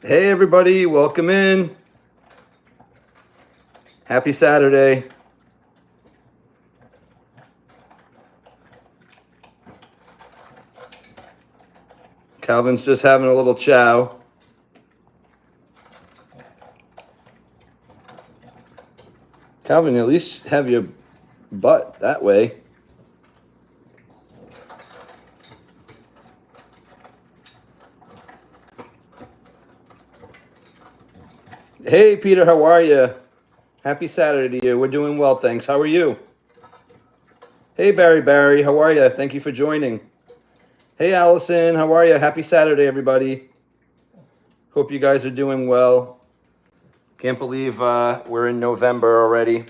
Hey everybody, welcome in. Happy Saturday. Calvin's just having a little chow. Calvin, at least have your butt that way. Hey Peter, how are you? Happy Saturday to you. We're doing well, thanks. How are you? Hey Barry, how are you? Thank you for joining. Hey Allison, how are you? Happy Saturday, everybody. Hope you guys are doing well. Can't believe we're in November already.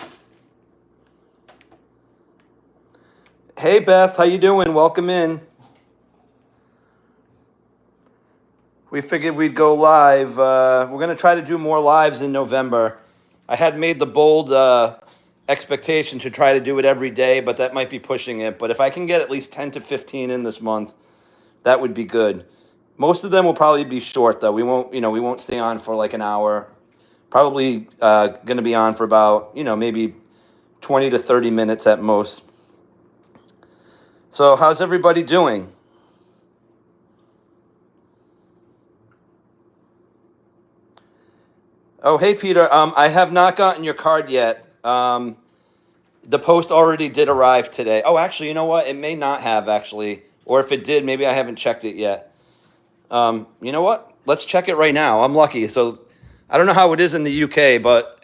Hey Beth, how you doing? Welcome in. We figured we'd go live. We're going to try to do more lives in November. I had made the bold expectation to try to do it every day, but that might be pushing it. But if I can get at least 10 to 15 in this month, that would be good. Most of them will probably be short, though. We won't stay on for like an hour. Probably going to be on for about, maybe 20 to 30 minutes at most. So how's everybody doing? Oh, hey, Peter. I have not gotten your card yet. The post already did arrive today. Oh, actually, you know what? It may not have, actually. Or if it did, maybe I haven't checked it yet. You know what? Let's check it right now. I'm lucky. So I don't know how it is in the UK, but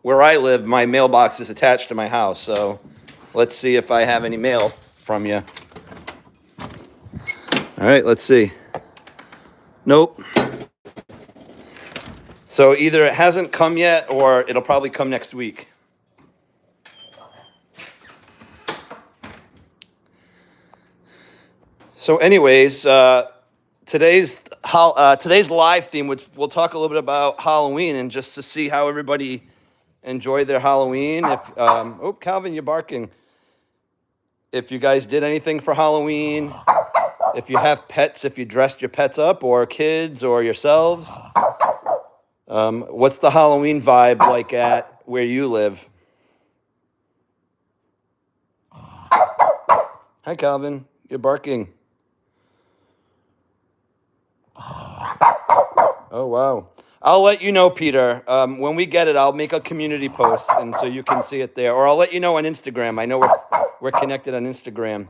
where I live, my mailbox is attached to my house. So let's see if I have any mail from you. All right, let's see. Nope. So either it hasn't come yet or it'll probably come next week. So anyways, today's live theme, which we'll talk a little bit about Halloween and just to see how everybody enjoyed their Halloween. If oh, Calvin, you're barking. If you guys did anything for Halloween, if you have pets, if you dressed your pets up or kids or yourselves. What's the Halloween vibe like at where you live? Hi, Calvin. You're barking. Oh, wow. I'll let you know, Peter. When we get it, I'll make a community post, and so you can see it there. Or I'll let you know on Instagram. I know we're connected on Instagram.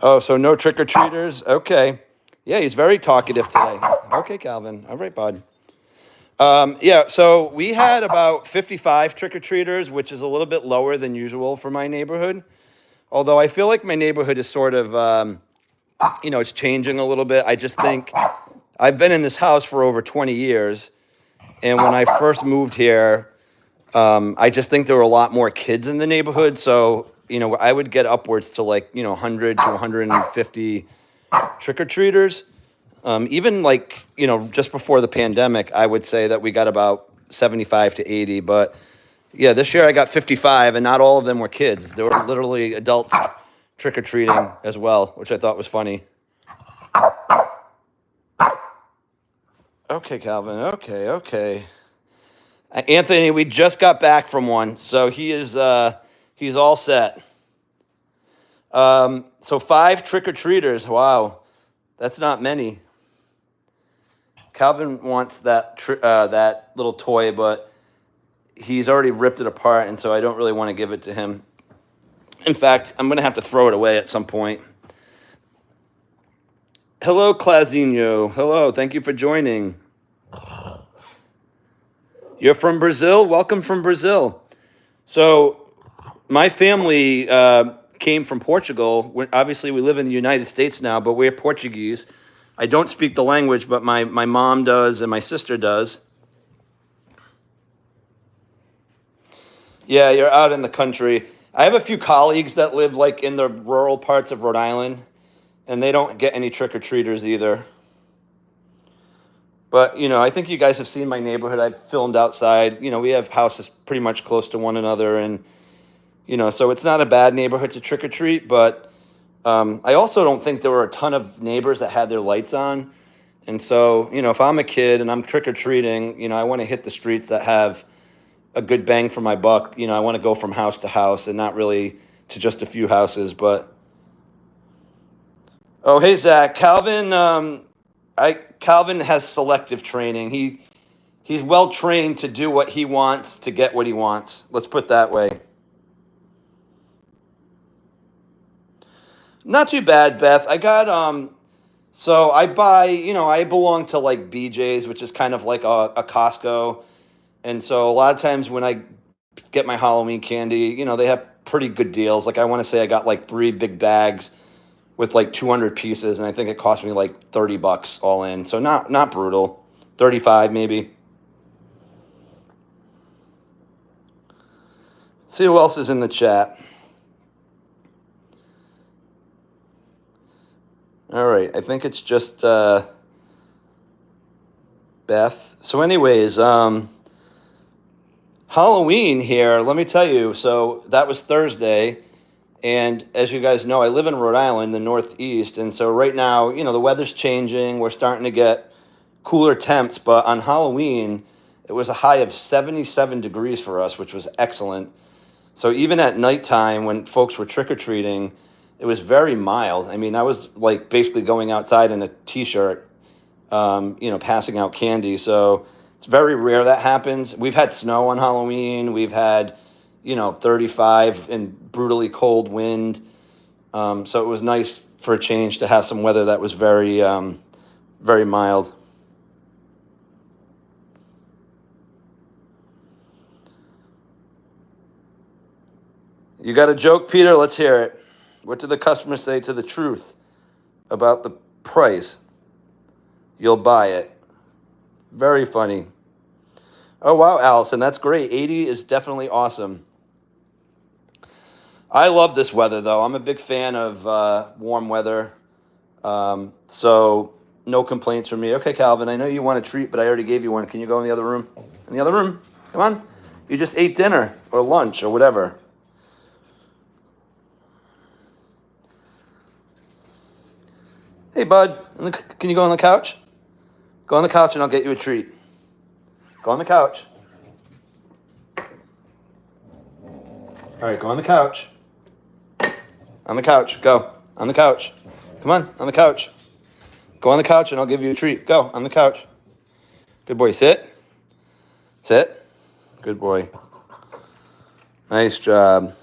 Oh, so no trick-or-treaters? Okay. Yeah, he's very talkative today. Okay, Calvin. All right, bud. Yeah, so we had about 55 trick-or-treaters, which is a little bit lower than usual for my neighborhood. Although I feel like my neighborhood is sort of, it's changing a little bit. I just think I've been in this house for over 20 years. And when I first moved here, I just think there were a lot more kids in the neighborhood. So, I would get upwards to 100 to 150 trick-or-treaters. Even just before the pandemic, I would say that we got about 75 to 80. But yeah, this year I got 55, and not all of them were kids. There were literally adults trick-or-treating as well, which I thought was funny. Okay, Calvin. Okay. Anthony, we just got back from one, so he's all set. So 5 trick-or-treaters. Wow, that's not many. Calvin wants that little toy, but he's already ripped it apart, and so I don't really want to give it to him. In fact, I'm going to have to throw it away at some point. Hello, Clazinho. Hello, thank you for joining. You're from Brazil? Welcome from Brazil. So my family came from Portugal. Obviously, we live in the United States now, but we're Portuguese. I don't speak the language, but my mom does and my sister does. Yeah, you're out in the country. I have a few colleagues that live in the rural parts of Rhode Island, and they don't get any trick-or-treaters either. But, I think you guys have seen my neighborhood. I've filmed outside. We have houses pretty much close to one another, and, so it's not a bad neighborhood to trick-or-treat, but I also don't think there were a ton of neighbors that had their lights on. And so, if I'm a kid and I'm trick-or-treating, I want to hit the streets that have a good bang for my buck. I want to go from house to house and not really to just a few houses. But, oh, hey, Zach. Calvin has selective training. He's well trained to do what he wants to get what he wants. Let's put it that way. Not too bad, Beth. I got so I buy, I belong to like BJ's, which is kind of like a Costco. And so a lot of times when I get my Halloween candy, they have pretty good deals. Like I want to say I got like 3 big bags with like 200 pieces, and I think it cost me like $30 all in. So not brutal. 35 maybe. See who else is in the chat. All right, I think it's just Beth. So anyways, Halloween here, let me tell you. So that was Thursday, and as you guys know, I live in Rhode Island, the Northeast, and so right now, the weather's changing. We're starting to get cooler temps, but on Halloween, it was a high of 77 degrees for us, which was excellent. So even at nighttime when folks were trick-or-treating, it was very mild. I mean, I was like basically going outside in a t-shirt, passing out candy. So it's very rare that happens. We've had snow on Halloween. We've had, 35 and brutally cold wind. So it was nice for a change to have some weather that was very, very mild. You got a joke, Peter? Let's hear it. What did the customer say to the truth about the price? You'll buy it. Very funny. Oh, wow, Allison, that's great. 80 is definitely awesome. I love this weather, though. I'm a big fan of warm weather. So no complaints from me. Okay, Calvin, I know you want a treat, but I already gave you one. Can you go in the other room? In the other room? Come on. You just ate dinner or lunch or whatever. Hey, bud, can you go on the couch? Go on the couch and I'll get you a treat. Go on the couch. All right, go on the couch. On the couch, go. On the couch. Come on the couch. Go on the couch and I'll give you a treat. Go, on the couch. Good boy, sit. Sit. Good boy. Nice job.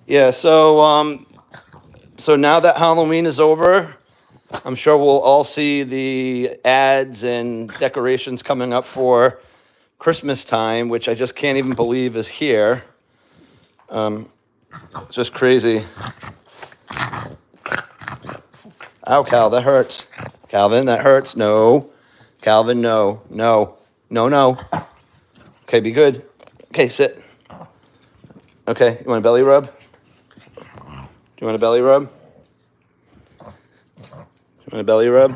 Yeah, so now that Halloween is over, I'm sure we'll all see the ads and decorations coming up for Christmas time, which I just can't even believe is here. It's just crazy. Ow, Cal, that hurts. Calvin, that hurts. No. Calvin, no. No. No, no. Okay, be good. Okay, sit. Okay, you want a belly rub? Do you want a belly rub? Do you want a belly rub?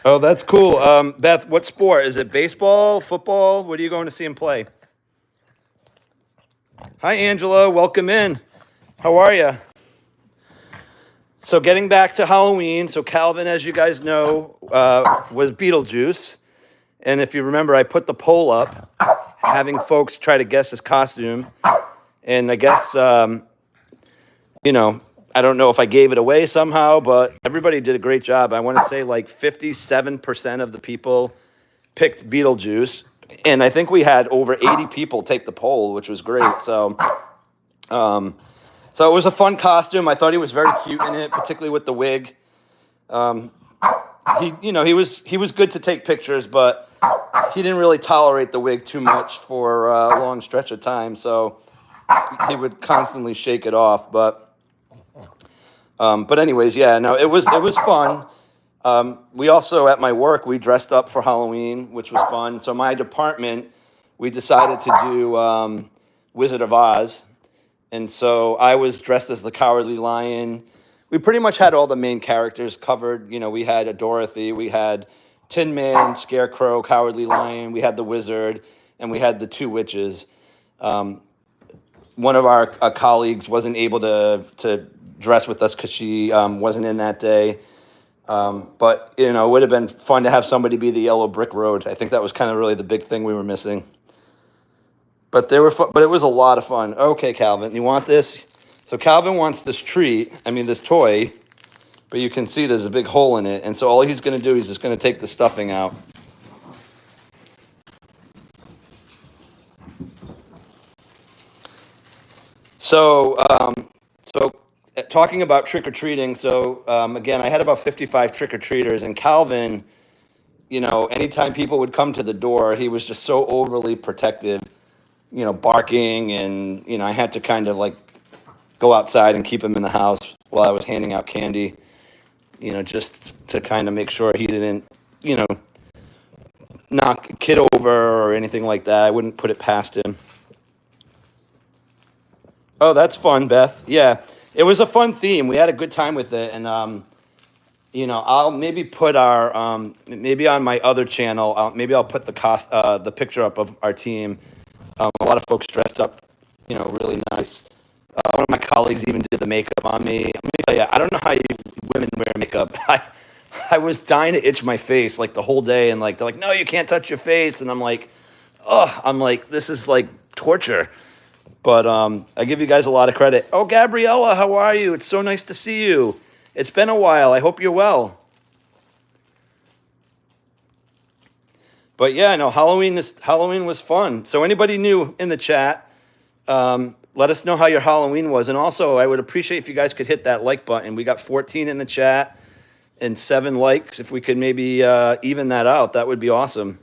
Oh, that's cool. Beth, what sport? Is it baseball, football? What are you going to see him play? Hi, Angela. Welcome in. How are you? So getting back to Halloween. So Calvin, as you guys know, was Beetlejuice. And if you remember, I put the poll up, having folks try to guess his costume. And I guess, I don't know if I gave it away somehow, but everybody did a great job. I want to say like 57% of the people picked Beetlejuice. And I think we had over 80 people take the poll, which was great. So it was a fun costume. I thought he was very cute in it, particularly with the wig. He was good to take pictures, but he didn't really tolerate the wig too much for a long stretch of time. So he would constantly shake it off. But anyways, yeah, no, it was fun. We also, at my work, we dressed up for Halloween, which was fun. So my department, we decided to do Wizard of Oz. And so I was dressed as the Cowardly Lion. we pretty much had all the main characters covered. You know, we had a Dorothy, we had Tin Man, Scarecrow, Cowardly Lion, we had the Wizard, and we had the two witches. One of our colleagues wasn't able to dress with us because she wasn't in that day. But you know, it would have been fun to have somebody be the Yellow Brick Road. I think that was kind of really the big thing we were missing. But they were fun, but it was a lot of fun. Okay, Calvin, you want this? So Calvin wants this treat. I mean, this toy. But you can see there's a big hole in it, and so all he's going to do is just going to take the stuffing out. So, talking about trick or treating. So again, I had about 55 trick or treaters, and Calvin, you know, anytime people would come to the door, he was just so overly protective, you know, barking, and you know, I had to kind of like go outside and keep him in the house while I was handing out candy, you know, just to kind of make sure he didn't, you know, knock a kid over or anything like that. I wouldn't put it past him. Oh, that's fun, Beth. Yeah, it was a fun theme. We had a good time with it, and you know, I'll maybe put our maybe on my other channel. Maybe I'll put the picture up of our team. A lot of folks dressed up, you know, really nice. One of my colleagues even did the makeup on me. Let me tell you, I don't know how you women wear makeup. I was dying to itch my face like the whole day, and like they're like, no, you can't touch your face, and I'm like, oh, I'm like, this is like torture. But I give you guys a lot of credit. Oh, Gabriella, how are you? It's so nice to see you. It's been a while. I hope you're well. But yeah, no, Halloween was fun. So anybody new in the chat, let us know how your Halloween was. And also, I would appreciate if you guys could hit that like button. We got 14 in the chat and 7 likes. If we could maybe even that out, that would be awesome.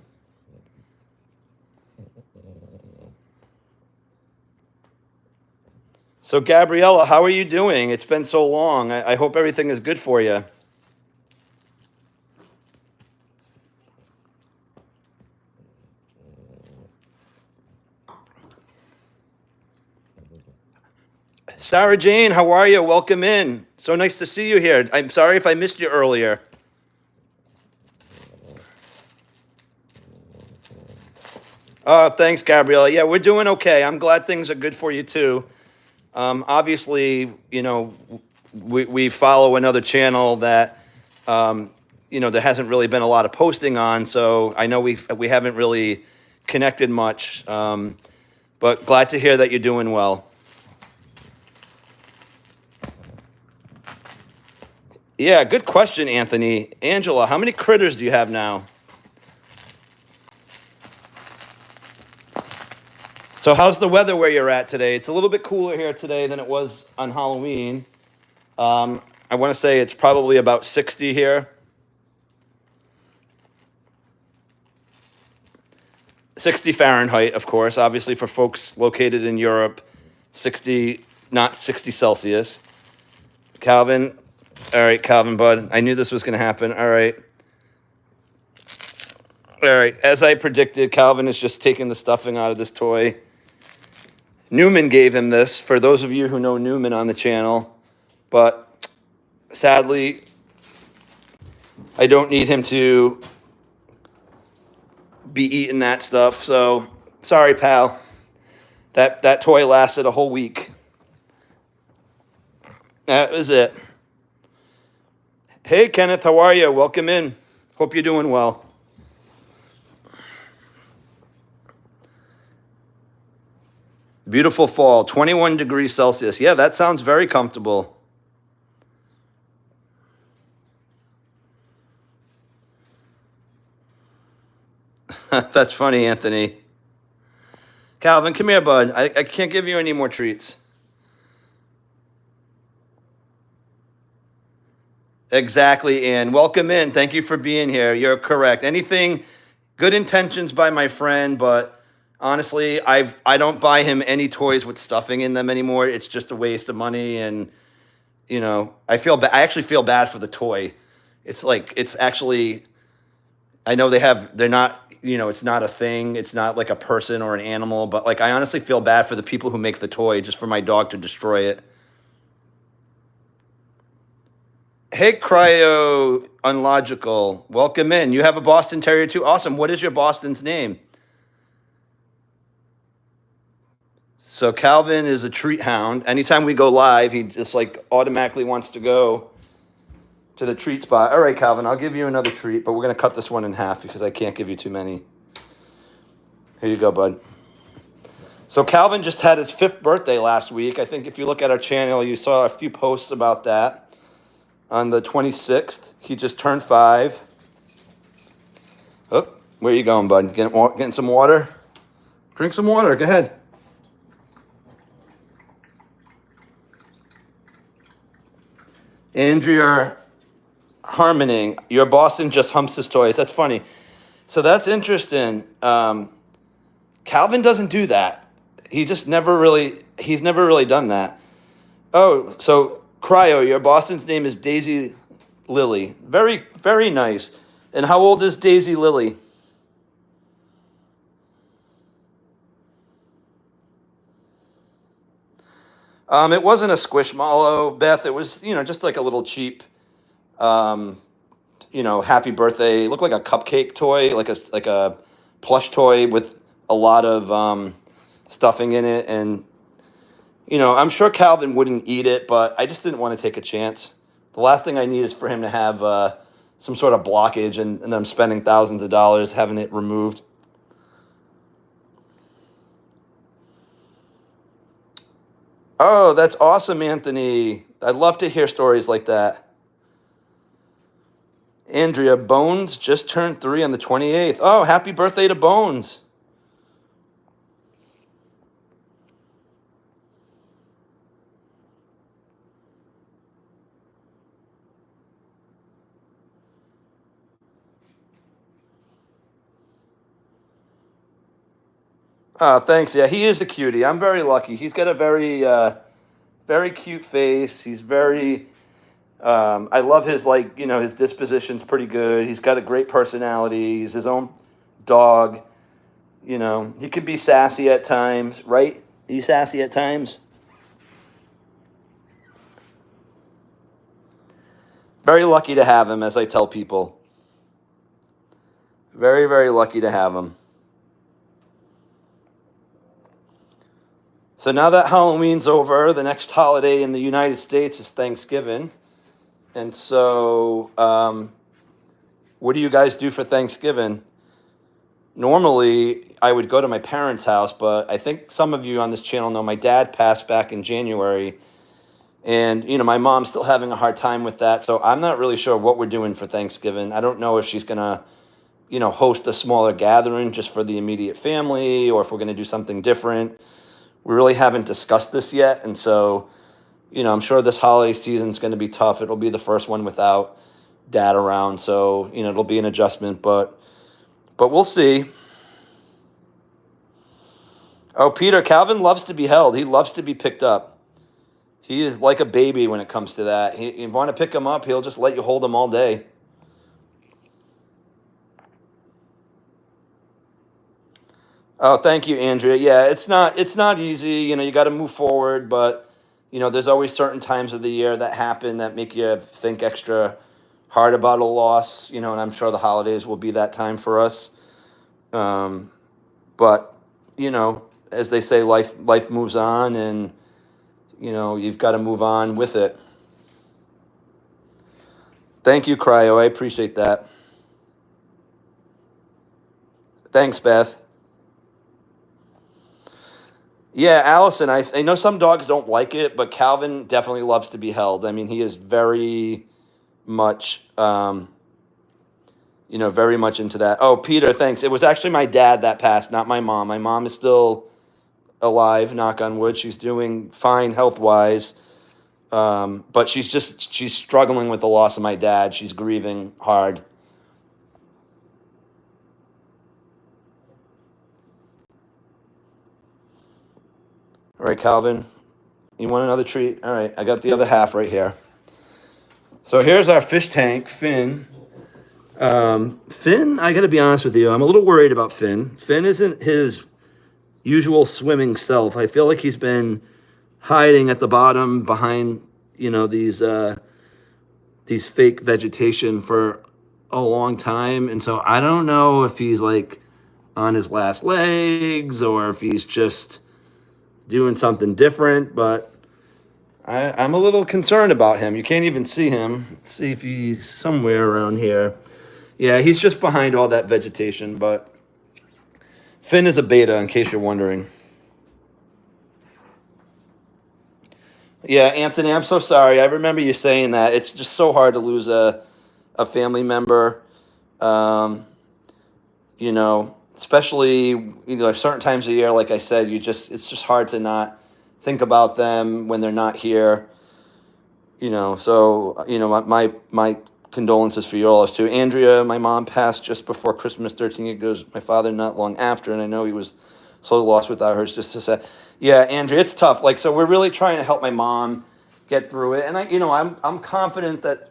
So, Gabriella, how are you doing? It's been so long. I hope everything is good for you. Sarah Jane, how are you? Welcome in. So nice to see you here. I'm sorry if I missed you earlier. Thanks, Gabriella. Yeah, we're doing okay. I'm glad things are good for you, too. Obviously, you know, we follow another channel that, you know, there hasn't really been a lot of posting on, so I know we haven't really connected much, but glad to hear that you're doing well. Yeah, good question, Anthony. Angela, how many critters do you have now? So how's the weather where you're at today? It's a little bit cooler here today than it was on Halloween. I want to say it's probably about 60 here. 60 Fahrenheit, of course, obviously for folks located in Europe. 60, not 60 Celsius. Calvin, all right, Calvin, bud. I knew this was going to happen. All right. All right, as I predicted, Calvin is just taking the stuffing out of this toy. Newman gave him this, for those of you who know Newman on the channel. But sadly, I don't need him to be eating that stuff. So, sorry, pal. That toy lasted a whole week. That was it. Hey, Kenneth, how are you? Welcome in. Hope you're doing well. Beautiful fall, 21 degrees Celsius. Yeah, that sounds very comfortable. That's funny, Anthony. Calvin, come here, bud. I can't give you any more treats. Exactly, and welcome in. Thank you for being here. You're correct. Anything, good intentions by my friend, but honestly, I don't buy him any toys with stuffing in them anymore. It's just a waste of money, and you know, I actually feel bad for the toy. It's like it's actually, I know they're not, you know, it's not a thing. It's not like a person or an animal, but like I honestly feel bad for the people who make the toy just for my dog to destroy it. Hey, Cryo Unlogical. Welcome in. You have a Boston Terrier too? Awesome. What is your Boston's name? So Calvin is a treat hound. Anytime we go live, he just like automatically wants to go to the treat spot. All right, Calvin, I'll give you another treat, but we're going to cut this one in half because I can't give you too many. Here you go, bud. So Calvin just had his 5th birthday last week. I think if you look at our channel, you saw a few posts about that. On the 26th, he just turned 5. Oh, where are you going, bud? Getting some water? Drink some water. Go ahead. Andrea Harmoning, your Boston just humps his toys. That's funny. So that's interesting. Calvin doesn't do that. He's never really done that. Oh, so Cryo, your Boston's name is Daisy Lily. Very, very nice. And how old is Daisy Lily? It wasn't a Squishmallow, Beth. It was, just like a little cheap, happy birthday. It looked like a cupcake toy, like a plush toy with a lot of stuffing in it. And, I'm sure Calvin wouldn't eat it, but I just didn't want to take a chance. The last thing I need is for him to have some sort of blockage and I'm spending thousands of dollars having it removed. Oh, that's awesome, Anthony. I'd love to hear stories like that. Andrea, Bones just turned 3 on the 28th. Oh, happy birthday to Bones. Oh, thanks. Yeah, he is a cutie. I'm very lucky. He's got a very cute face. He's very, I love his, his disposition's pretty good. He's got a great personality. He's his own dog. He can be sassy at times, right? Are you sassy at times? Very lucky to have him, as I tell people. Very, very lucky to have him. So now that Halloween's over, the next holiday in the United States is Thanksgiving. And so, what do you guys do for Thanksgiving? Normally, I would go to my parents' house, but I think some of you on this channel know my dad passed back in January. And, my mom's still having a hard time with that. So I'm not really sure what we're doing for Thanksgiving. I don't know if she's going to, host a smaller gathering just for the immediate family or if we're going to do something different. We really haven't discussed this yet. And so, I'm sure this holiday season is going to be tough. It'll be the first one without dad around. So, it'll be an adjustment, but we'll see. Oh, Peter, Calvin loves to be held. He loves to be picked up. He is like a baby when it comes to that. You want to pick him up, he'll just let you hold him all day. Oh, thank you, Andrea. Yeah, it's not easy. You got to move forward, but there's always certain times of the year that happen that make you think extra hard about a loss. And I'm sure the holidays will be that time for us. But as they say, life moves on, and you've got to move on with it. Thank you, Cryo. I appreciate that. Thanks, Beth. Yeah, Allison, I know some dogs don't like it, but Calvin definitely loves to be held. I mean, he is very much, very much into that. Oh, Peter, thanks. It was actually my dad that passed, not my mom. My mom is still alive, knock on wood. She's doing fine health-wise, but she's struggling with the loss of my dad. She's grieving hard. All right, Calvin, you want another treat? All right, I got the other half right here. So here's our fish tank, Finn. Finn, I got to be honest with you, I'm a little worried about Finn. Finn isn't his usual swimming self. I feel like he's been hiding at the bottom behind, these these fake vegetation for a long time. And so I don't know if he's like on his last legs or if he's just doing something different, but I'm a little concerned about him. You can't even see him. Let's see if he's somewhere around here. Yeah, he's just behind all that vegetation, but Finn is a beta, in case you're wondering. Yeah, Anthony, I'm so sorry. I remember you saying that. It's just so hard to lose a family member. Um, especially, certain times of year, like I said, it's just hard to not think about them when they're not here. So, my condolences for you all too. Andrea, my mom passed just before Christmas 13 years ago. My father not long after, and I know he was so lost without her. It's just to say, yeah, Andrea, it's tough. Like, so we're really trying to help my mom get through it. And I'm confident that,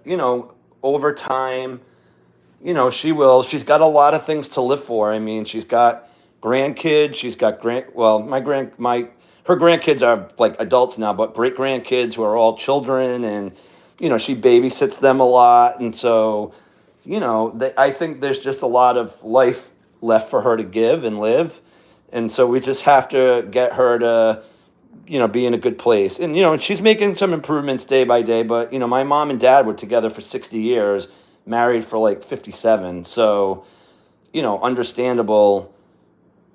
over time, she will. She's got a lot of things to live for. I mean, she's got grandkids. She's got her grandkids are like adults now, but great grandkids who are all children, and she babysits them a lot, and so I think there's just a lot of life left for her to give and live, and so we just have to get her to be in a good place, and she's making some improvements day by day. But my mom and dad were together for 60 years, married for like 57, so understandable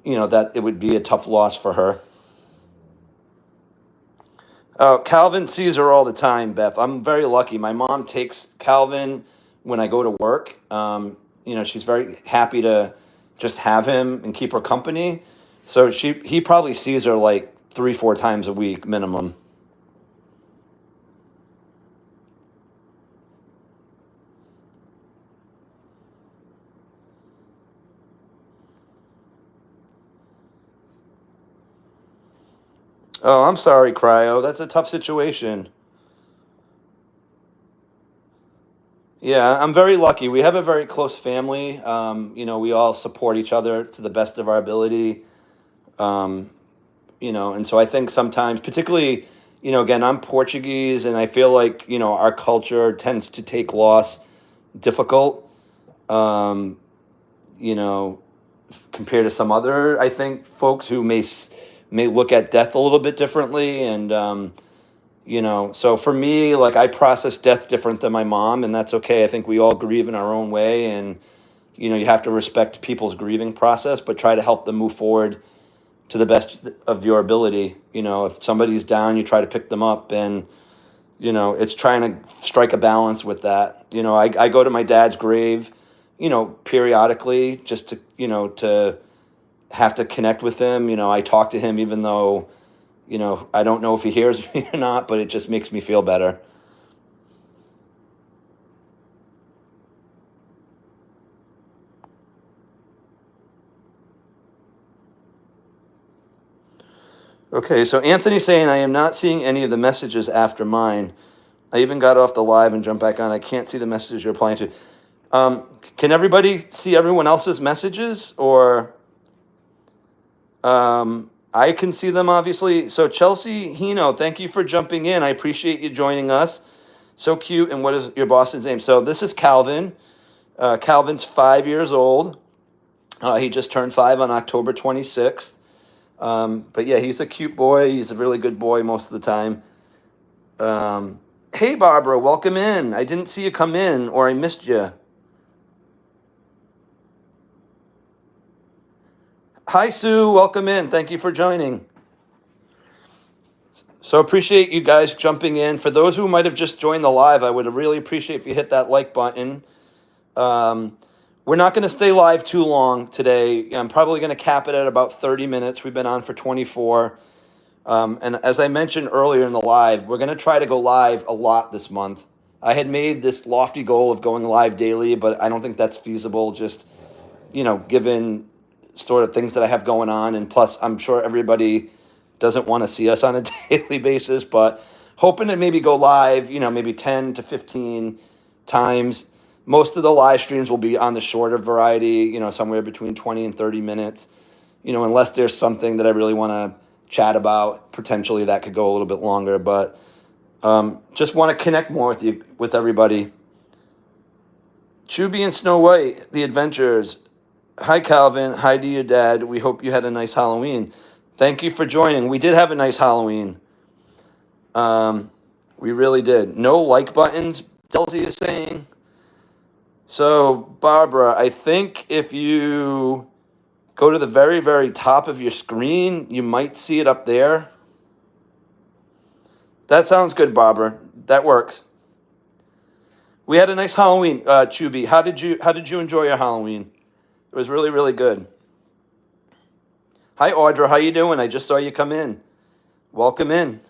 that it would be a tough loss for her. Oh, Calvin sees her all the time, Beth. I'm very lucky. My mom takes Calvin when I go to work. She's very happy to just have him and keep her company. So he probably sees her like 3-4 times a week minimum. Oh, I'm sorry, Cryo. That's a tough situation. Yeah, I'm very lucky. We have a very close family. We all support each other to the best of our ability. Um, and so I think sometimes, particularly, again, I'm Portuguese, and I feel like, our culture tends to take loss difficult, um, you know, compared to some other, I think, folks who may look at death a little bit differently. And, so for me, like, I process death different than my mom, and that's okay. I think we all grieve in our own way, and, you have to respect people's grieving process, but try to help them move forward to the best of your ability. If somebody's down, you try to pick them up, and it's trying to strike a balance with that. I go to my dad's grave, periodically, just to have to connect with him. I talk to him even though I don't know if he hears me or not, but it just makes me feel better. Okay, so Anthony's saying, I am not seeing any of the messages after mine. I even got off the live and jumped back on. I can't see the messages you're applying to. Can everybody see everyone else's messages? Or I can see them, obviously. So Chelsea Hino, thank you for jumping in. I appreciate you joining us. So cute. And what is your Boston's name? So this is Calvin. Calvin's 5 years old. He just turned 5 on October 26th. But yeah, he's a cute boy. He's a really good boy most of the time. Hey, Barbara, welcome in. I didn't see you come in, or I missed you. Hi, Sue. Welcome in. Thank you for joining. So appreciate you guys jumping in. For those who might have just joined the live, I would really appreciate if you hit that like button. We're not going to stay live too long today. I'm probably going to cap it at about 30 minutes. We've been on for 24. And as I mentioned earlier in the live, we're going to try to go live a lot this month. I had made this lofty goal of going live daily, but I don't think that's feasible, just, given sort of things that I have going on. And plus, I'm sure everybody doesn't want to see us on a daily basis, but hoping to maybe go live, maybe 10 to 15 times. Most of the live streams will be on the shorter variety, somewhere between 20 and 30 minutes, unless there's something that I really want to chat about. Potentially that could go a little bit longer, but just want to connect more with everybody. Chubby and Snow White, The Adventures. Hi, Calvin. Hi to your dad. We hope you had a nice Halloween. Thank you for joining. We did have a nice Halloween. We really did. No like buttons, Delzy is saying. So, Barbara, I think if you go to the very, very top of your screen, you might see it up there. That sounds good, Barbara. That works. We had a nice Halloween, Chubby. How did you enjoy your Halloween? It was really, really good. Hi, Audra. How you doing? I just saw you come in. Welcome in.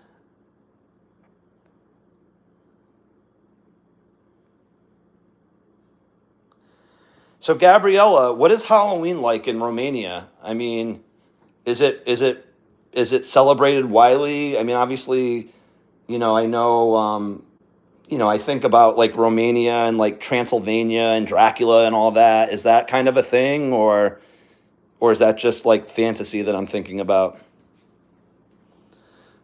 So, Gabriella, what is Halloween like in Romania? I mean, is it celebrated widely? I mean, obviously, I know, I think about like Romania and like Transylvania and Dracula and all that. Is that kind of a thing, or is that just like fantasy that I'm thinking about?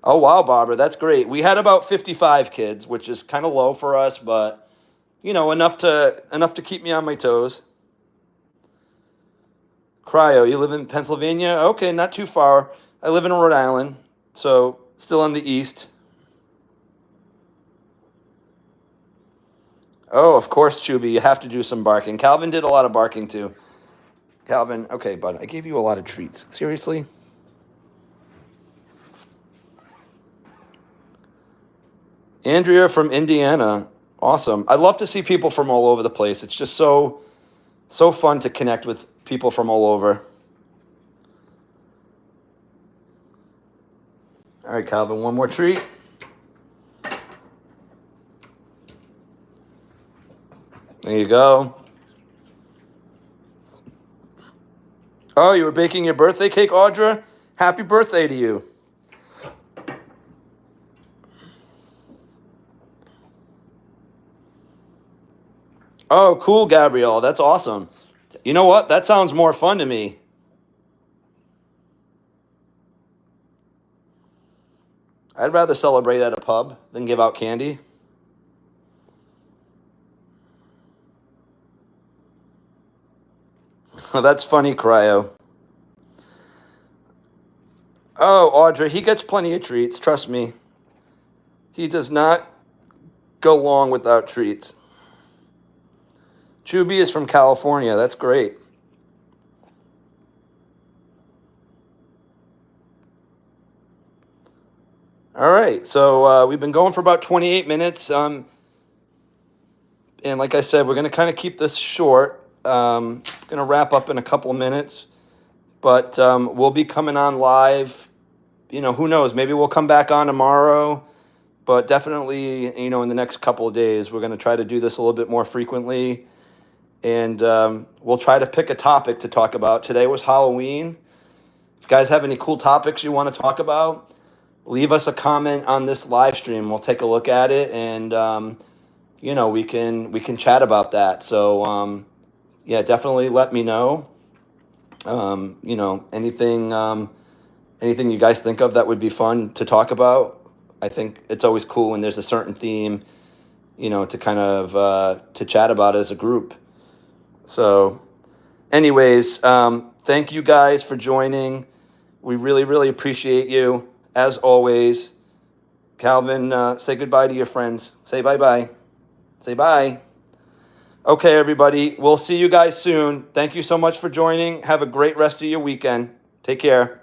Oh wow, Barbara, that's great. We had about 55 kids, which is kind of low for us, but enough to keep me on my toes. Cryo, you live in Pennsylvania? Okay, not too far. I live in Rhode Island, so still on the east. Oh, of course, Chubby, you have to do some barking. Calvin did a lot of barking too. Calvin, okay, bud, I gave you a lot of treats. Seriously? Andrea from Indiana. Awesome. I love to see people from all over the place. It's just so fun to connect with people from all over. All right, Calvin, one more treat. There you go. Oh, you were baking your birthday cake, Audra? Happy birthday to you. Oh, cool, Gabrielle. That's awesome. You know what? That sounds more fun to me. I'd rather celebrate at a pub than give out candy. That's funny, Cryo. Oh, Audra, he gets plenty of treats. Trust me. He does not go long without treats. Chubby is from California. That's great. All right, so we've been going for about 28 minutes. And like I said, we're going to kind of keep this short. Going to wrap up in a couple of minutes. But we'll be coming on live. Who knows? Maybe we'll come back on tomorrow. But definitely, in the next couple of days, we're going to try to do this a little bit more frequently. And we'll try to pick a topic to talk about. Today was Halloween. If you guys have any cool topics you want to talk about, leave us a comment on this live stream. We'll take a look at it, and we can chat about that. So yeah, definitely let me know. Anything you guys think of that would be fun to talk about. I think it's always cool when there's a certain theme, to kind of to chat about as a group. So, anyways, thank you guys for joining. We really, really appreciate you. As always, Calvin, say goodbye to your friends. Say bye-bye. Say bye. Okay, everybody. We'll see you guys soon. Thank you so much for joining. Have a great rest of your weekend. Take care.